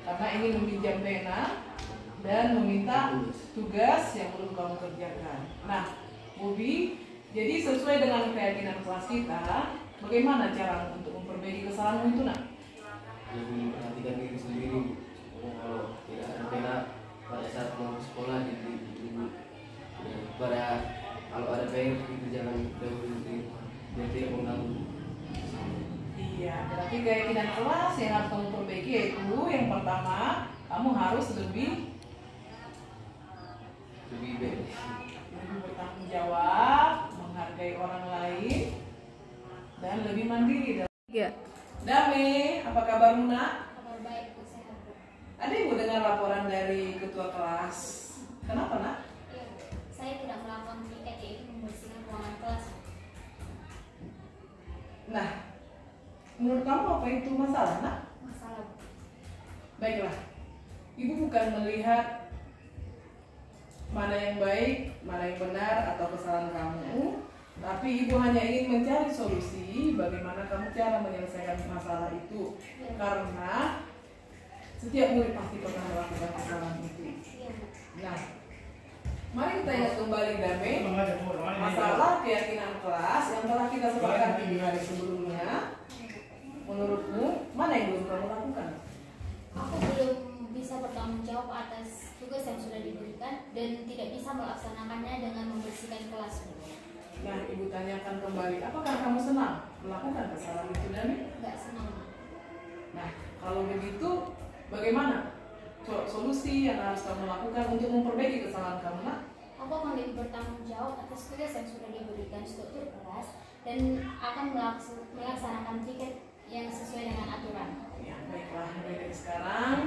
karena ingin meminjam pena dan meminta tugas yang belum kamu kerjakan. Nah, Bobby, jadi sesuai dengan keyakinan kelas kita, bagaimana cara untuk memperbaiki kesalahanmu itu nak? Lebih memperhatikan diri sendiri. Kalau tidak ada pena pada saat mau sekolah, jadi pada kalau ada baik itu jangan dahulu biar tidak mengganggu. Iya, berarti keyakinan kelas yang harus kamu perbaiki yaitu yang pertama, kamu harus lebih baik, lebih bertanggung jawab, menghargai orang lain, dan lebih mandiri. Ya. Dame, apa kabar Muna? Kabar baik, Bu, sehat, Bu. Ada ibu dengar laporan dari ketua kelas. Kenapa nak? Iya, Bu. Saya tidak melakukan tiket yaitu membersihkan ruangan kelas. Nah, menurut kamu apa itu masalah nak? Masalah, Bu. Baiklah, ibu bukan melihat mana yang baik, mana yang benar atau kesalahan kamu, tapi ibu hanya ingin mencari solusi bagaimana kamu cara menyelesaikan masalah itu. Karena setiap murid pasti pernah melakukan kesalahan itu. Nah, mari kita ingat kembali Dame, masalah keyakinan kelas yang telah kita sepakati di hari sebelumnya. Menurutmu mana yang belum kamu lakukan? Aku belum bisa bertanggung jawab atas tugas yang sudah diberikan dan tidak bisa melaksanakannya dengan membersihkan kelas. Nah, ibu tanyakan kembali, apakah kamu senang melakukan kesalahan itu, Dami? Enggak senang. Nah, kalau begitu, bagaimana solusi yang harus kamu lakukan untuk memperbaiki kesalahan kamu, nak? Aku akan lebih bertanggung jawab atas tugas yang sudah diberikan struktur kelas dan akan melaksanakan tiket yang sesuai dengan aturan. Ya, baiklah, mulai dari sekarang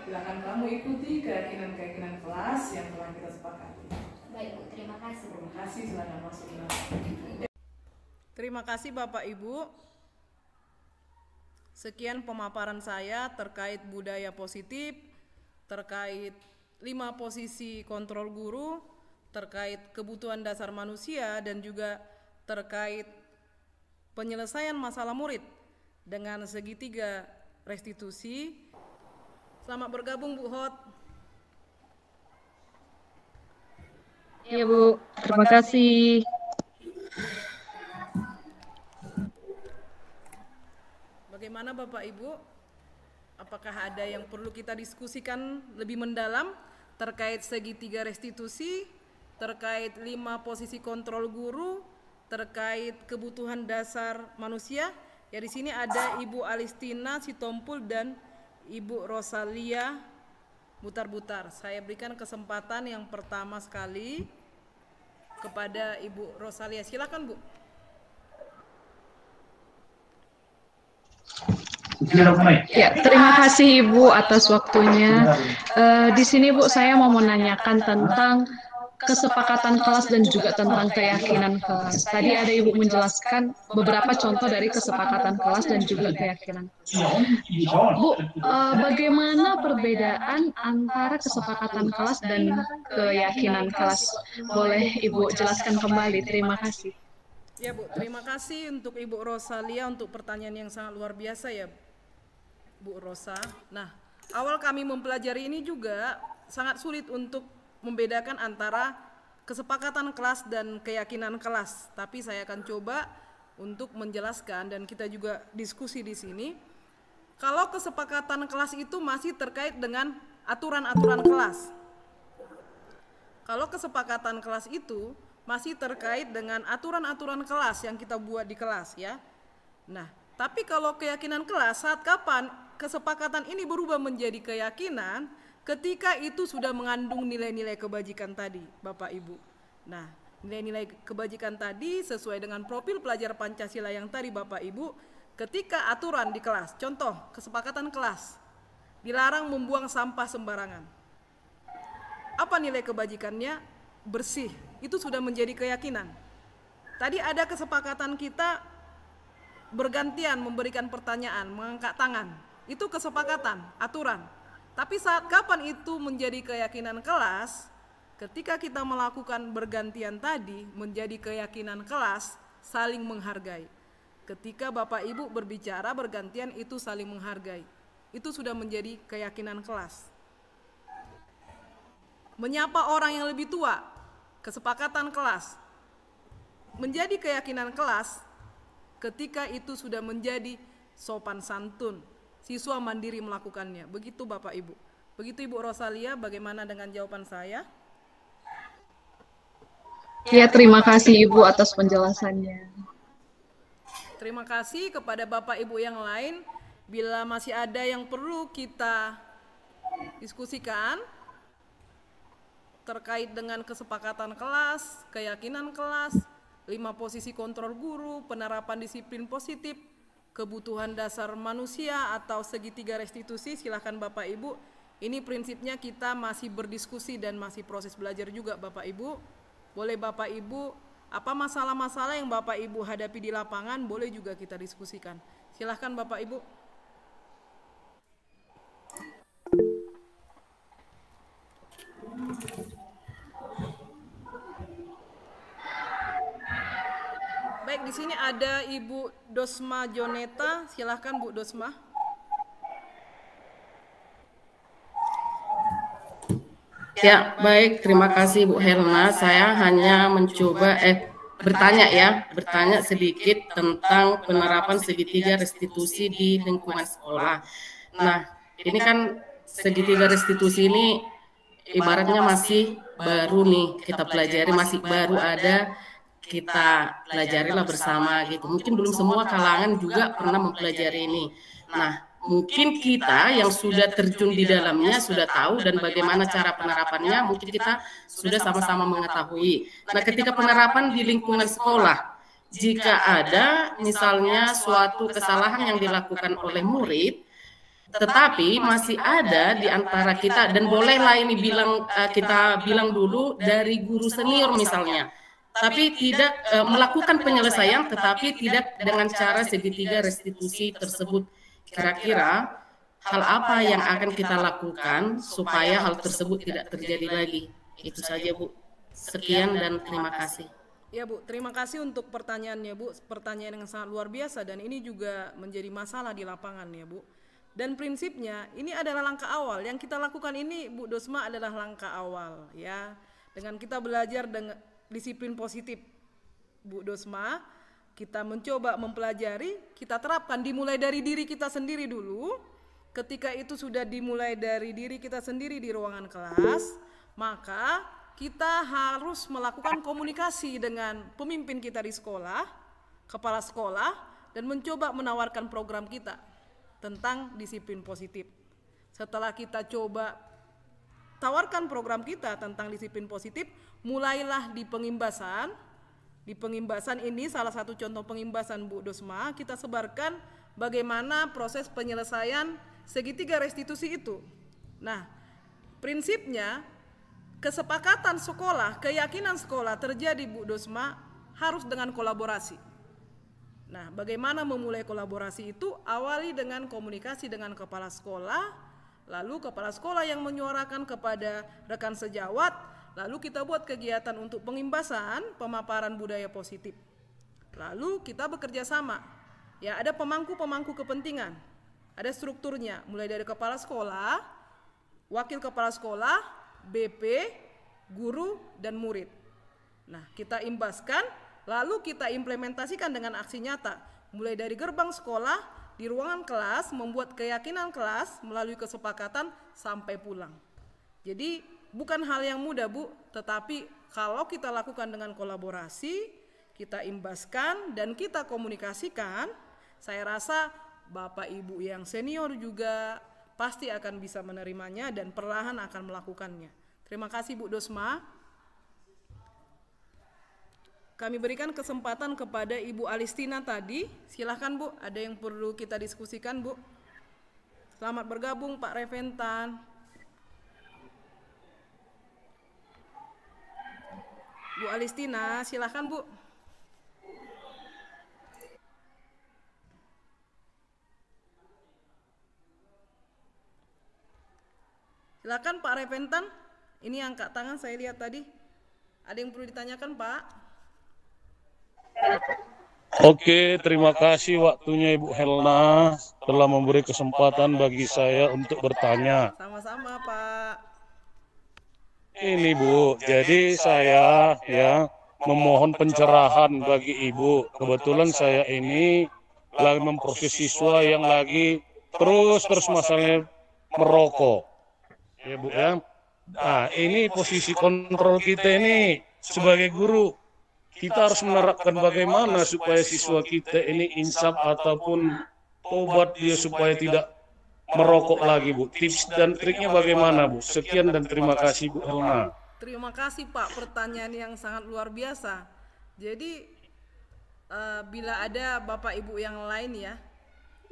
silakan kamu ikuti keyakinan-keyakinan kelas yang telah kita sepakati. Baik, Bu, terima kasih. Terima kasih, silakan masuk. Terima kasih Bapak Ibu. Sekian pemaparan saya terkait budaya positif, terkait 5 posisi kontrol guru, terkait kebutuhan dasar manusia, dan juga terkait penyelesaian masalah murid dengan segitiga restitusi. Selamat bergabung Bu Hot. Iya Bu, terima kasih. Bagaimana Bapak Ibu? Apakah ada yang perlu kita diskusikan lebih mendalam terkait segitiga restitusi, terkait 5 posisi kontrol guru, terkait kebutuhan dasar manusia? Ya, di sini ada Ibu Alistina Sitompul dan Ibu Rosalia Butar-Butar. Saya berikan kesempatan yang pertama sekali kepada Ibu Rosalia. Silakan Bu. Ya, terima kasih Ibu atas waktunya. Di sini Bu, saya mau menanyakan tentang kesepakatan kelas dan juga tentang keyakinan kelas. Tadi ada Ibu menjelaskan beberapa contoh dari kesepakatan kelas dan juga keyakinan kelas. Bu, bagaimana perbedaan antara kesepakatan kelas dan keyakinan kelas? Boleh Ibu jelaskan kembali? Terima kasih. Ya Bu, terima kasih untuk Ibu Rosalia untuk pertanyaan yang sangat luar biasa ya Bu Rosa. Nah, awal kami mempelajari ini juga sangat sulit untuk membedakan antara kesepakatan kelas dan keyakinan kelas. Tapi saya akan coba untuk menjelaskan dan kita juga diskusi di sini. Kalau kesepakatan kelas itu masih terkait dengan aturan-aturan kelas. Kalau kesepakatan kelas itu masih terkait dengan aturan-aturan kelas yang kita buat di kelas ya. Nah, tapi kalau keyakinan kelas, saat kapan kesepakatan ini berubah menjadi keyakinan? Ketika itu sudah mengandung nilai-nilai kebajikan tadi, Bapak Ibu. Nah, nilai-nilai kebajikan tadi sesuai dengan profil pelajar Pancasila yang tadi Bapak Ibu, ketika aturan di kelas, contoh kesepakatan kelas, dilarang membuang sampah sembarangan. Apa nilai kebajikannya? Bersih. Itu sudah menjadi keyakinan. Tadi ada kesepakatan kita bergantian memberikan pertanyaan, mengangkat tangan. Itu kesepakatan, aturan. Tapi saat kapan itu menjadi keyakinan kelas? Ketika kita melakukan bergantian tadi menjadi keyakinan kelas, saling menghargai. Ketika Bapak Ibu berbicara bergantian itu saling menghargai. Itu sudah menjadi keyakinan kelas. Menyapa orang yang lebih tua, kesepakatan kelas. Menjadi keyakinan kelas ketika itu sudah menjadi sopan santun. Siswa mandiri melakukannya. Begitu Bapak Ibu. Begitu Ibu Rosalia, bagaimana dengan jawaban saya? Ya, terima kasih Ibu atas penjelasannya. Terima kasih kepada Bapak Ibu yang lain. Bila masih ada yang perlu kita diskusikan terkait dengan kesepakatan kelas, keyakinan kelas, 5 posisi kontrol guru, penerapan disiplin positif, kebutuhan dasar manusia atau segitiga restitusi, silakan Bapak Ibu. Ini prinsipnya kita masih berdiskusi dan masih proses belajar juga Bapak Ibu. Boleh Bapak Ibu, apa masalah-masalah yang Bapak Ibu hadapi di lapangan, boleh juga kita diskusikan. Silakan Bapak Ibu. Baik, di sini ada Ibu Dosma Joneta, silahkan Bu Dosma. Ya, baik, terima kasih Bu Helna. Saya hanya mencoba bertanya sedikit tentang penerapan segitiga restitusi di lingkungan sekolah. Nah, ini kan segitiga restitusi ini ibaratnya masih baru nih kita pelajari, masih baru ada, kita pelajarilah bersama gitu. Mungkin belum semua kalangan juga pernah mempelajari ini. Nah, mungkin kita yang sudah terjun di dalamnya sudah tahu dan bagaimana cara penerapannya, mungkin kita sudah sama-sama mengetahui. Nah, ketika penerapan di lingkungan sekolah, jika ada misalnya suatu kesalahan yang dilakukan oleh murid, tetapi masih ada di antara kita, dan bolehlah ini kita bilang dulu dari guru senior misalnya, tapi tidak melakukan penyelesaian, tetapi tidak dengan cara segitiga restitusi tersebut. Kira-kira hal apa yang akan kita lakukan supaya hal tersebut tidak terjadi lagi? Itu saja Bu. Sekian dan terima kasih. Ya Bu, terima kasih untuk pertanyaannya Bu. Pertanyaan yang sangat luar biasa dan ini juga menjadi masalah di lapangan ya Bu. Dan prinsipnya ini adalah langkah awal. Yang kita lakukan ini Bu Dosma adalah langkah awal ya. Dengan kita belajar dengan disiplin positif Bu Dosma, kita mencoba mempelajari, kita terapkan dimulai dari diri kita sendiri dulu. Ketika itu sudah dimulai dari diri kita sendiri di ruangan kelas, maka kita harus melakukan komunikasi dengan pemimpin kita di sekolah, kepala sekolah, dan mencoba menawarkan program kita tentang disiplin positif. Setelah kita coba tawarkan program kita tentang disiplin positif, mulailah di pengimbasan. Di pengimbasan ini salah satu contoh pengimbasan Bu Dosma, kita sebarkan bagaimana proses penyelesaian segitiga restitusi itu. Nah, prinsipnya kesepakatan sekolah, keyakinan sekolah terjadi Bu Dosma harus dengan kolaborasi. Nah, bagaimana memulai kolaborasi itu? Awali dengan komunikasi dengan kepala sekolah, lalu kepala sekolah yang menyuarakan kepada rekan sejawat, lalu kita buat kegiatan untuk pengimbasan, pemaparan budaya positif. Lalu kita bekerja sama. Ya, ada pemangku-pemangku kepentingan. Ada strukturnya, mulai dari kepala sekolah, wakil kepala sekolah, BP, guru, dan murid. Nah, kita imbaskan, lalu kita implementasikan dengan aksi nyata, mulai dari gerbang sekolah, di ruangan kelas, membuat keyakinan kelas melalui kesepakatan sampai pulang. Jadi bukan hal yang mudah Bu, tetapi kalau kita lakukan dengan kolaborasi, kita imbaskan dan kita komunikasikan, saya rasa Bapak Ibu yang senior juga pasti akan bisa menerimanya dan perlahan akan melakukannya. Terima kasih Bu Dosma. Kami berikan kesempatan kepada Ibu Alistina tadi. Silahkan Bu, ada yang perlu kita diskusikan Bu. Selamat bergabung Pak Reventan. Bu Alistina, silahkan Bu. Silakan Pak Reventan. Ini angkat tangan saya lihat tadi. Ada yang perlu ditanyakan Pak? Oke, terima kasih waktunya Ibu Helna telah memberi kesempatan bagi saya untuk bertanya. Sama-sama Pak. Ini Bu, jadi saya memohon pencerahan bagi Ibu. Kebetulan saya ini lagi memproses siswa yang lagi terus masalahnya merokok. Ya Bu ya. Nah, ini posisi kontrol kita ini sebagai guru kita harus menerapkan bagaimana supaya siswa kita ini insaf ataupun tobat dia supaya tidak merokok lagi, Bu. Tips dan triknya bagaimana, Bu? Sekian dan terima kasih, Bu Helna. Terima kasih, Pak, pertanyaan yang sangat luar biasa. Jadi bila ada Bapak Ibu yang lain ya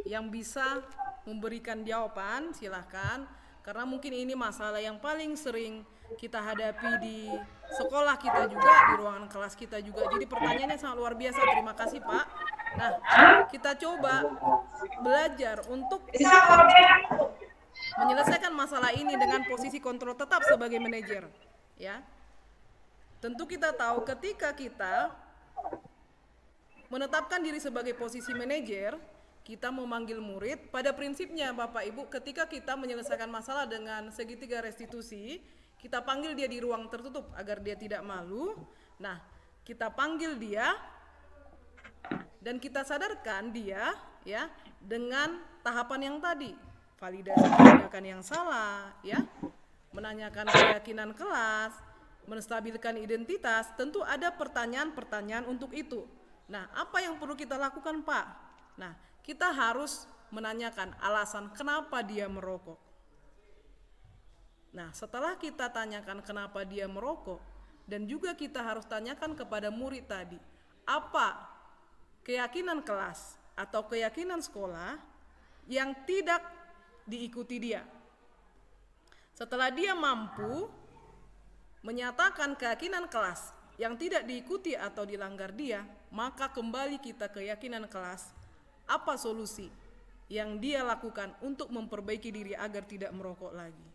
yang bisa memberikan jawaban, silahkan. Karena mungkin ini masalah yang paling sering kita hadapi di sekolah kita juga, di ruangan kelas kita juga. Jadi pertanyaannya sangat luar biasa. Terima kasih, Pak. Nah, kita coba belajar untuk menyelesaikan masalah ini dengan posisi kontrol tetap sebagai manajer, ya. Tentu kita tahu ketika kita menetapkan diri sebagai posisi manajer, kita memanggil murid. Pada prinsipnya Bapak Ibu, ketika kita menyelesaikan masalah dengan segitiga restitusi, kita panggil dia di ruang tertutup agar dia tidak malu. Nah, kita panggil dia dan kita sadarkan dia ya dengan tahapan yang tadi, validasi tindakan yang salah, ya, menanyakan keyakinan kelas, menstabilkan identitas. Tentu ada pertanyaan-pertanyaan untuk itu. Nah, apa yang perlu kita lakukan, Pak? Nah, kita harus menanyakan alasan kenapa dia merokok. Nah, setelah kita tanyakan kenapa dia merokok, dan juga kita harus tanyakan kepada murid tadi, apa keyakinan kelas atau keyakinan sekolah yang tidak diikuti dia. Setelah dia mampu menyatakan keyakinan kelas yang tidak diikuti atau dilanggar dia, maka kembali kita keyakinan kelas, apa solusi yang dia lakukan untuk memperbaiki diri agar tidak merokok lagi.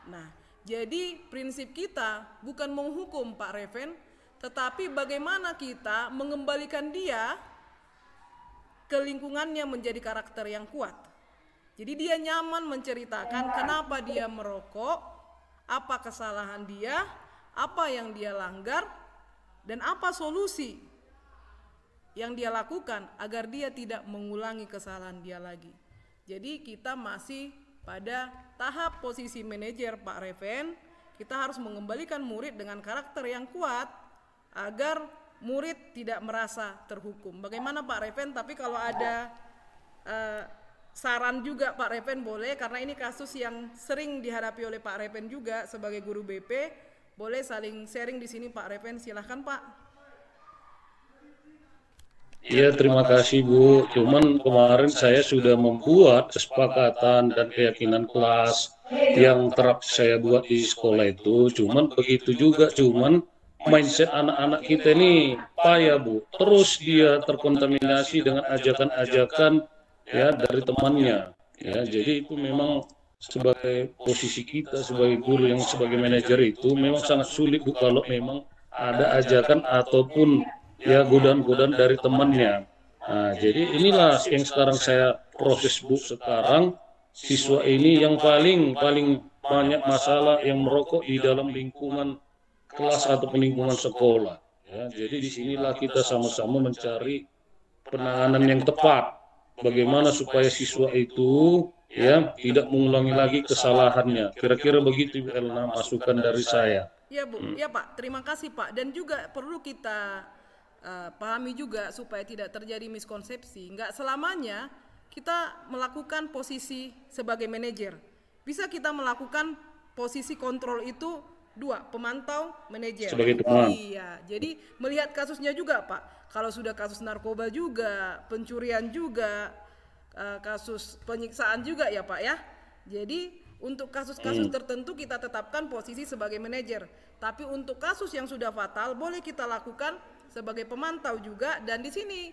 Nah, jadi prinsip kita bukan menghukum Pak Reven, tetapi bagaimana kita mengembalikan dia ke lingkungannya menjadi karakter yang kuat. Jadi dia nyaman menceritakan kenapa dia merokok, apa kesalahan dia, apa yang dia langgar, dan apa solusi yang dia lakukan agar dia tidak mengulangi kesalahan dia lagi. Jadi kita masih pada tahap posisi manajer Pak Reven, kita harus mengembalikan murid dengan karakter yang kuat agar murid tidak merasa terhukum. Bagaimana Pak Reven? Tapi kalau ada saran juga Pak Reven boleh, karena ini kasus yang sering dihadapi oleh Pak Reven juga sebagai guru BP, boleh saling sharing di sini Pak Reven, silahkan Pak. Iya, terima kasih Bu. Cuman kemarin saya sudah membuat kesepakatan dan keyakinan kelas yang terap saya buat di sekolah itu. Cuman begitu juga, cuman mindset anak-anak kita ini payah Bu. Terus dia terkontaminasi dengan ajakan-ajakan ya dari temannya. Ya, jadi itu memang sebagai posisi kita sebagai guru yang sebagai manajer itu memang sangat sulit Bu kalau memang ada ajakan ataupun ya godaan-godaan dari temannya. Nah, jadi inilah yang sekarang saya proses Bu. Sekarang siswa ini yang paling banyak masalah yang merokok di dalam lingkungan kelas atau lingkungan sekolah. Ya, jadi disinilah kita sama-sama mencari penanganan yang tepat. Bagaimana supaya siswa itu ya tidak mengulangi lagi kesalahannya. Kira-kira begitu Bu Elna, masukan dari saya. Ya Bu, ya Pak. Terima kasih Pak. Dan juga perlu kita pahami juga supaya tidak terjadi miskonsepsi. Nggak selamanya kita melakukan posisi sebagai manajer. Bisa kita melakukan posisi kontrol itu dua, pemantau, manajer. Sebagai teman. Iya, jadi melihat kasusnya juga Pak. Kalau sudah kasus narkoba juga, pencurian juga, kasus penyiksaan juga ya Pak ya. Jadi untuk kasus-kasus tertentu kita tetapkan posisi sebagai manajer. Tapi untuk kasus yang sudah fatal boleh kita lakukan sebagai pemantau juga, dan di sini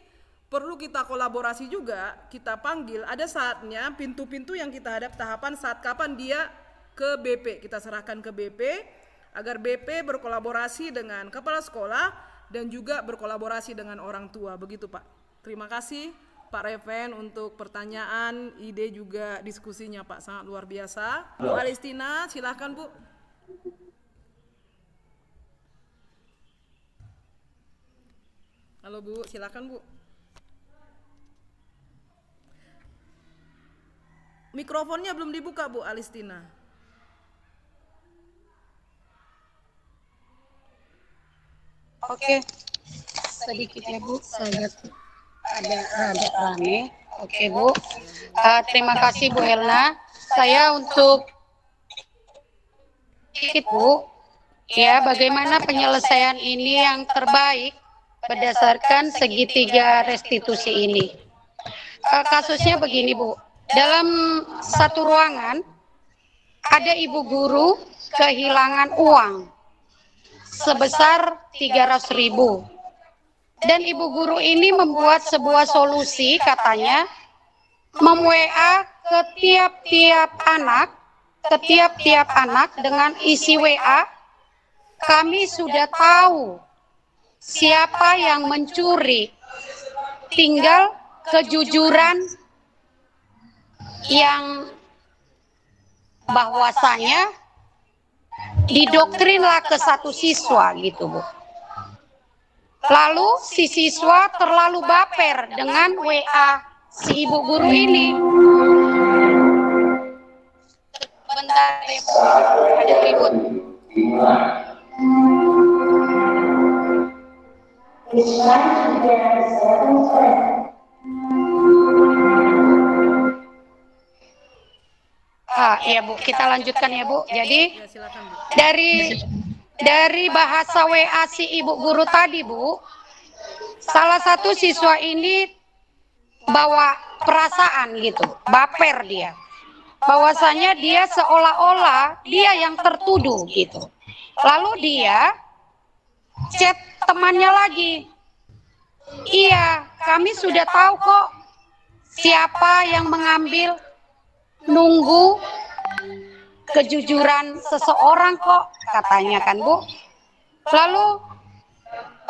perlu kita kolaborasi juga, kita panggil, ada saatnya pintu-pintu yang kita hadap tahapan saat kapan dia ke BP, kita serahkan ke BP agar BP berkolaborasi dengan kepala sekolah dan juga berkolaborasi dengan orang tua, begitu Pak. Terima kasih Pak Reven untuk pertanyaan, ide juga diskusinya Pak, sangat luar biasa. Bu Alistina, silahkan Bu. Halo Bu, silakan Bu. Mikrofonnya belum dibuka Bu Alistina. Oke, sedikit ya Bu, saya lihat ada rada rame. Oke Bu, terima kasih Bu Helna. Saya untuk sedikit Bu, ya bagaimana penyelesaian ini yang terbaik berdasarkan segitiga restitusi ini. Kasusnya begini Bu, dalam satu ruangan ada ibu guru kehilangan uang sebesar 300.000. Dan ibu guru ini membuat sebuah solusi, katanya mem-WA ke tiap-tiap anak dengan isi WA, kami sudah tahu siapa yang mencuri, tinggal kejujuran yang bahwasanya didoktrinlah ke satu siswa gitu Bu. Lalu si siswa terlalu baper dengan WA si ibu guru ini. Bentar ya Bu, ada ribut. Ya Bu, kita lanjutkan ya Bu. Jadi dari bahasa WA si ibu guru tadi Bu, salah satu siswa ini bawa perasaan gitu, baper dia. Bahwasanya dia seolah-olah dia yang tertuduh gitu. Lalu dia chat temannya lagi. Iya, kami sudah tahu kok siapa yang mengambil, nunggu kejujuran seseorang kok, katanya kan Bu. Lalu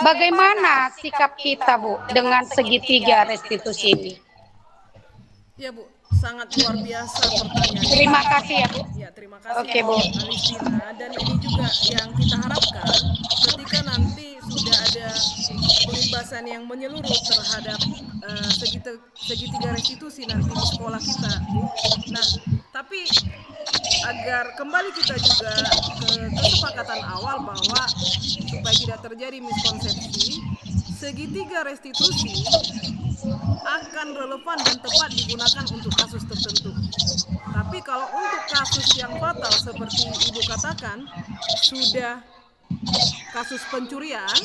bagaimana sikap kita Bu dengan segitiga restitusi ini? Ya Bu, sangat luar biasa pertanyaan. Terima kasih ya Bu. Ya, terima kasih. Oke Bu. Alistina, dan ini juga yang kita harapkan ketika nanti sudah ada pembahasan yang menyeluruh terhadap segitiga restitusi nanti di sekolah kita, Bu. Nah, tapi agar kembali kita juga ke kesepakatan awal bahwa supaya tidak terjadi miskonsepsi, segitiga restitusi akan relevan dan tepat digunakan untuk kasus tertentu. Tapi kalau untuk kasus yang fatal seperti Ibu katakan, sudah kasus pencurian,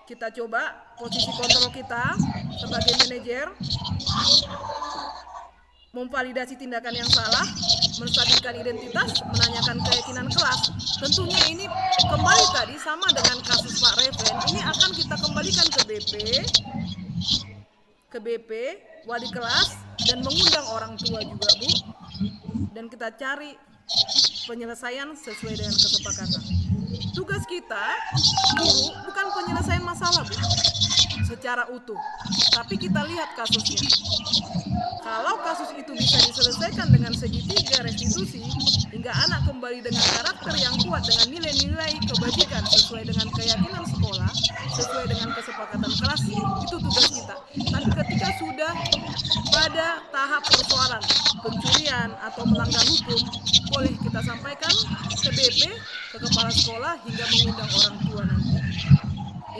kita coba posisi kontrol kita sebagai manajer memvalidasi tindakan yang salah, menstabilkan identitas, menanyakan keyakinan kelas. Tentunya ini kembali tadi sama dengan kasus Pak Refren, ini akan kita kembalikan ke BP, wali kelas, dan mengundang orang tua juga Bu, dan kita cari penyelesaian sesuai dengan kesepakatan. Tugas kita guru bukan penyelesaian masalah Bu secara utuh, tapi kita lihat kasusnya. Kalau kasus itu bisa diselesaikan dengan segitiga restitusi hingga anak kembali dengan karakter yang kuat, dengan nilai-nilai kebajikan sesuai dengan keyakinan sekolah, sesuai dengan kesepakatan kelas, itu tugas kita. Tapi ketika sudah pada tahap persoalan pencurian atau melanggar hukum, boleh kita sampaikan ke BP, ke kepala sekolah, hingga mengundang orang tua nanti.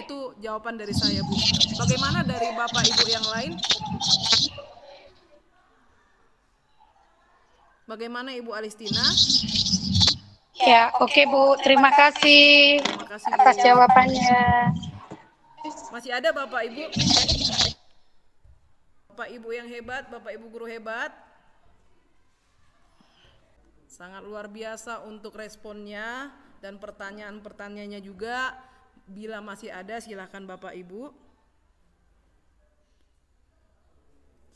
Itu jawaban dari saya Bu. Bagaimana dari Bapak Ibu yang lain? Bagaimana Ibu Alistina? Ya, oke Bu. Terima kasih atas jawabannya. Masih ada Bapak Ibu? Bapak Ibu yang hebat, Bapak Ibu guru hebat. Sangat luar biasa untuk responnya dan pertanyaan-pertanyaannya juga. Bila masih ada, silakan Bapak Ibu.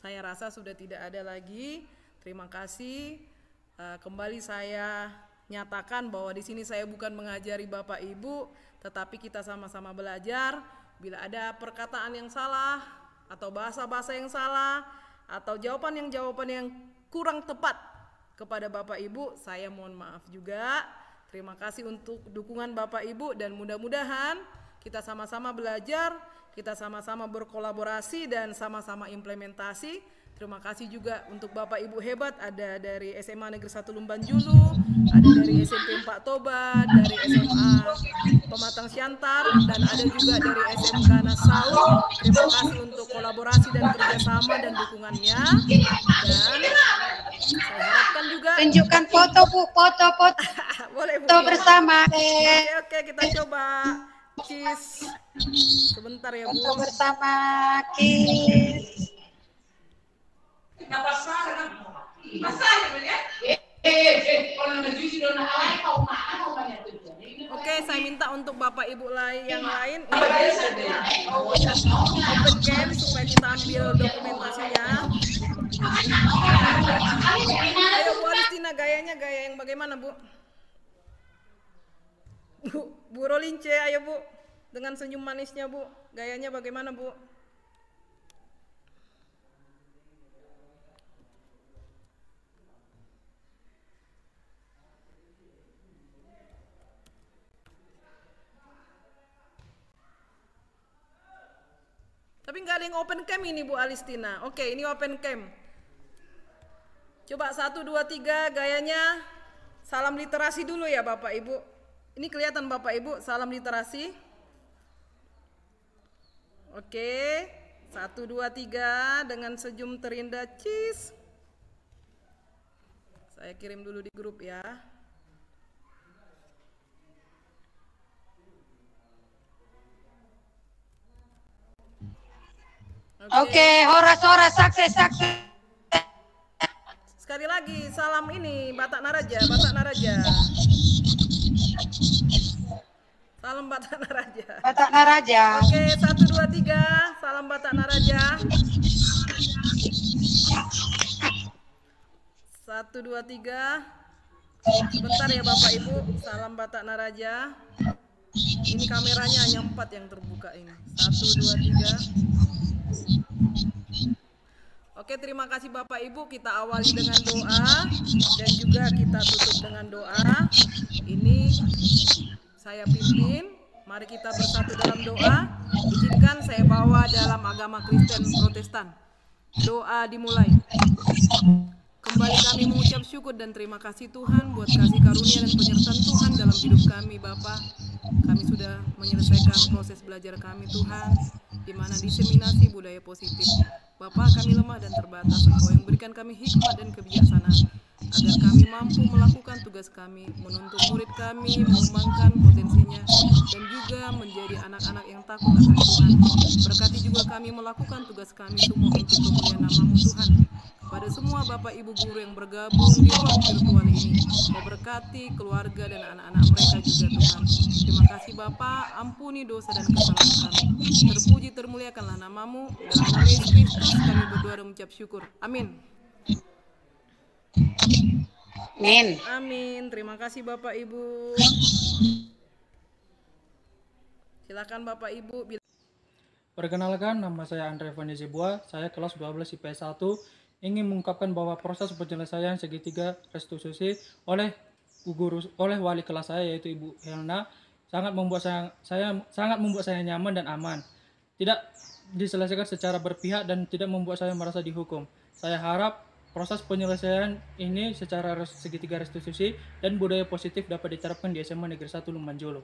Saya rasa sudah tidak ada lagi. Terima kasih. Kembali saya nyatakan bahwa di sini saya bukan mengajari Bapak Ibu, tetapi kita sama-sama belajar. Bila ada perkataan yang salah atau bahasa-bahasa yang salah atau jawaban yang kurang tepat kepada Bapak Ibu, saya mohon maaf juga. Terima kasih untuk dukungan Bapak Ibu, dan mudah-mudahan kita sama-sama belajar, kita sama-sama berkolaborasi dan sama-sama implementasi. Terima kasih juga untuk Bapak Ibu hebat, ada dari SMA Negeri 1 Lumbanjulu, ada dari SMP 4 Toba, dari SMA Pematang Siantar, dan ada juga dari SMK Nassau. Terima kasih untuk kolaborasi dan kerjasama dan dukungannya. Dan saya harapkan juga tunjukkan foto Bu, foto boleh Bu. foto bersama. Oke, kita coba. Cheese. Sebentar ya Bu. Foto bersama, Kis. Oke, saya minta untuk Bapak Ibu yang lain open cam supaya kita ambil dokumentasinya. Ayo Bu Alistina, gayanya gaya yang bagaimana Bu? Bu Rolince, ayo Bu, dengan senyum manisnya Bu, gayanya bagaimana Bu? Tapi nggak ada yang open cam ini Bu Alistina. Oke, ini open cam. Coba 1, 2, 3 gayanya. Salam literasi dulu ya Bapak Ibu. Ini kelihatan Bapak Ibu, salam literasi. Oke, 1, 2, 3 dengan senyum terindah, cheese. Saya kirim dulu di grup ya. Oke, horas, sukses. Sekali lagi, salam ini, Batak Naraja. Salam Batak Naraja. Oke, 1, 2, 3, salam Batak Naraja. 1, 2, 3. Sebentar ya Bapak Ibu, salam Batak Naraja. Ini kameranya hanya 4 yang terbuka ini. 1, 2, 3. Oke, terima kasih Bapak Ibu. Kita awali dengan doa dan juga kita tutup dengan doa. Ini saya pimpin. Mari kita bersatu dalam doa. Izinkan saya bawa dalam agama Kristen Protestan. Doa dimulai. Kembali kami mengucap syukur dan terima kasih Tuhan buat kasih karunia dan penyertaan Tuhan dalam hidup kami Bapak. Kami sudah menyelesaikan proses belajar kami Tuhan, di mana diseminasi budaya positif. Bapak, kami lemah dan terbatas. Engkau yang berikan kami hikmat dan kebijaksanaan agar kami mampu melakukan tugas kami, menuntut murid kami, mengembangkan potensinya, dan juga menjadi anak-anak yang takut akan Tuhan. Berkati juga kami melakukan tugas kami semua untuk kemuliaan nama-Mu Tuhan. Pada semua Bapak Ibu guru yang bergabung di ruang virtual ini, Kau berkati keluarga dan anak-anak mereka juga Tuhan. Terima kasih Bapak, ampuni dosa dan kesalahan kami. Terpuji termuliakanlah nama-Mu. Dalam nama Yesus Kristus kami berdoa dan mengucap syukur. Amin. Amin. Terima kasih Bapak Ibu. Silakan Bapak Ibu. Perkenalkan, nama saya Andre Vani Zebua. Saya kelas 12 IPS 1. Ingin mengungkapkan bahwa proses penyelesaian segitiga restitusi oleh wali kelas saya yaitu Ibu Helna sangat membuat saya nyaman dan aman. Tidak diselesaikan secara berpihak dan tidak membuat saya merasa dihukum. Saya harap proses penyelesaian ini secara segitiga restitusi dan budaya positif dapat diterapkan di SMA Negeri 1 Lumbanjulu.